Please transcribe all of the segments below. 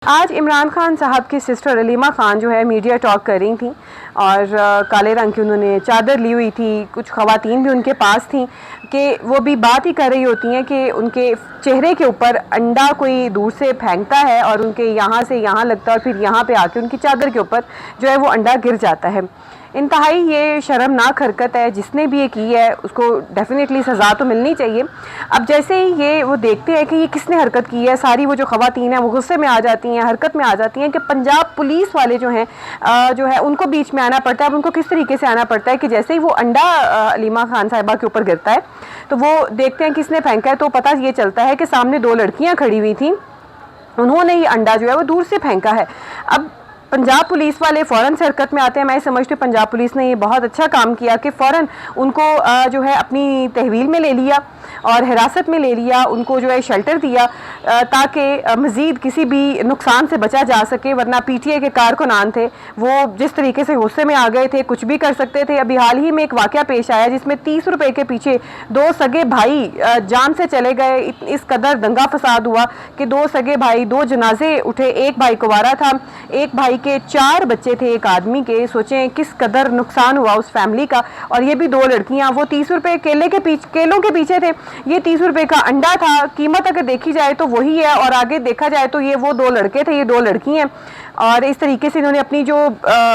आज इमरान खान साहब की सिस्टर अलीमा खान जो है मीडिया टॉक कर रही थी और काले रंग की उन्होंने चादर ली हुई थी। कुछ ख़वातीन भी उनके पास थी कि वो भी बात ही कर रही होती हैं कि उनके चेहरे के ऊपर अंडा कोई दूर से फेंकता है और उनके यहाँ से यहाँ लगता है और फिर यहाँ पे आके उनकी चादर के ऊपर जो है वो अंडा गिर जाता है। इंतहाई ये शर्मनाक हरकत है। जिसने भी ये की है उसको डेफिनेटली सज़ा तो मिलनी चाहिए। अब जैसे ही ये वो देखते हैं कि ये किसने हरकत की है, सारी वो जो ख़वातीन हैं वो गुस्से में आ जाती हैं, हरकत में आ जाती हैं कि पंजाब पुलिस वाले जो हैं उनको बीच में आना पड़ता है। अब उनको किस तरीके से आना पड़ता है कि जैसे ही वो अंडा अलीमा खान साहिबा के ऊपर गिरता है तो वो देखते हैं किसने फेंका है, तो पता ये चलता है कि सामने दो लड़कियाँ खड़ी हुई थी, उन्होंने ये अंडा जो है वो दूर से फेंका है। अब पंजाब पुलिस वाले फ़ौरन से हरकत में आते हैं। मैं समझती हूँ पंजाब पुलिस ने ये बहुत अच्छा काम किया कि फ़ौरन उनको जो है अपनी तहवील में ले लिया और हिरासत में ले लिया, उनको जो है शेल्टर दिया ताकि मज़ीद किसी भी नुकसान से बचा जा सके। वरना पीटीआई के कारकुनान थे वो जिस तरीके से गुस्से में आ गए थे, कुछ भी कर सकते थे। अभी हाल ही में एक वाक़या पेश आया जिसमें 30 रुपए के पीछे दो सगे भाई जान से चले गए। इस कदर दंगा फसाद हुआ कि दो सगे भाई, दो जनाजे उठे। एक भाई कुंवारा था, एक भाई के 4 बच्चे थे एक आदमी के। सोचें किस कदर नुकसान हुआ उस फैमिली का। और ये भी दो लड़कियां, वो 30 रुपए केलों के पीछे थे, ये 30 रुपए का अंडा था। कीमत अगर देखी जाए तो वही है और आगे देखा जाए तो ये वो 2 लड़के थे, ये 2 लड़की हैं। और इस तरीके से इन्होंने अपनी जो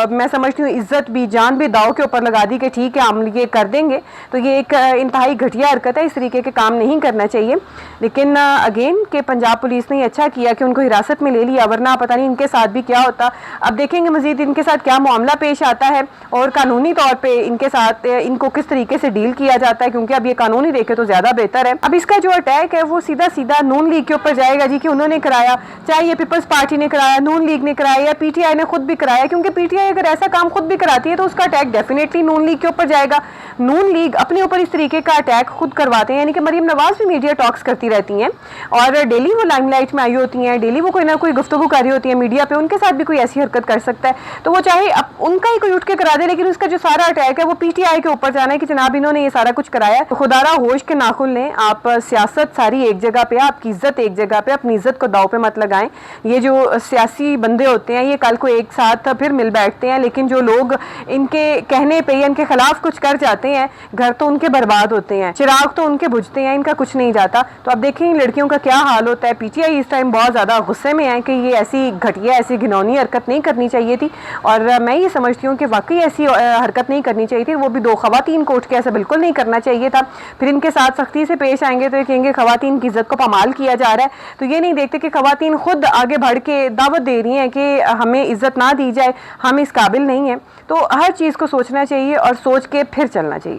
मैं समझती हूँ इज्जत भी, जान भी दाव के ऊपर लगा दी कि ठीक है हम ये कर देंगे। तो ये एक इंतहाई घटिया हरकत है, इस तरीके के काम नहीं करना चाहिए। लेकिन अगेन कि पंजाब पुलिस ने अच्छा किया कि उनको हिरासत में ले लिया, वरना पता नहीं इनके साथ भी क्या होता। अब देखेंगे मजीद इनके साथ क्या मामला पेश आता है और कानूनी तौर पे इनके साथ इनको किस तरीके से डील किया जाता है, क्योंकि अब ये कानूनी देखे तो ज़्यादा बेहतर है। अब इसका जो अटैक है वो सीधा सीधा नून लीग के ऊपर जाएगा जी कि उन्होंने कराया, चाहे ये पीपल्स पार्टी ने कराया, नून लीग ने कराया या पीटीआई ने खुद भी कराया। क्योंकि पीटीआई अगर ऐसा काम खुद भी कराती है तो उसका अटैक डेफिनेटली नून लीग के ऊपर जाएगा। नून लीग अपने ऊपर इस तरीके का अटैक खुद करवाते हैं। यानी कि मरीम नवाज भी मीडिया टॉक्स करती रहती हैं और डेली वो लाइमलाइट में आई होती हैं, डेली वो कोई ना कोई गुफ्तगू कर रही होती है मीडिया पे, उनके साथ भी कोई ऐसी हरकत कर सकता है। तो वो चाहे उनका ही कोई उठ के करा दे, लेकिन उसका जो सारा अटैक है वो पीटीआई के ऊपर जाना है कि जनाब इन्होंने ये सारा कुछ कराया। तो खुदारा होश के नाखुन लें। आप सियासत सारी एक जगह पे, आपकी इज्जत एक जगह पे, अपनी इज्जत को दाव पे मत लगाएं। ये जो सियासी बंदे होते हैं ये कल को एक साथ फिर मिल बैठते हैं, लेकिन जो लोग इनके कहने पे या इनके खिलाफ कुछ कर जाते हैं, घर तो उनके बर्बाद होते हैं, चिराग तो उनके बुझते हैं, इनका कुछ नहीं जाता। तो अब देखें इन लड़कियों का क्या हाल होता है। पीटीआई इस टाइम बहुत ज़्यादा गुस्से में है कि ये ऐसी घटिया, ऐसी घिनौनी हरकत नहीं करनी चाहिए थी। और मैं ये समझती हूँ कि वाकई ऐसी हरकत नहीं करनी चाहिए थी। वो भी 2 ख़वातीन को उठ के ऐसा बिल्कुल नहीं करना चाहिए था। फिर इनके साथ सख्ती से पेश आएंगे तो ये कहेंगे ख़वातीन की इज्जत को पामाल किया जा रहा है। तो ये नहीं देखते कि ख़वातीन खुद आगे बढ़ के दावत दे रही हैं कि हमें इज्जत ना दी जाए, हम इस काबिल नहीं हैं। तो हर चीज़ को सोचना चाहिए और सोच के फिर चलना चाहिए।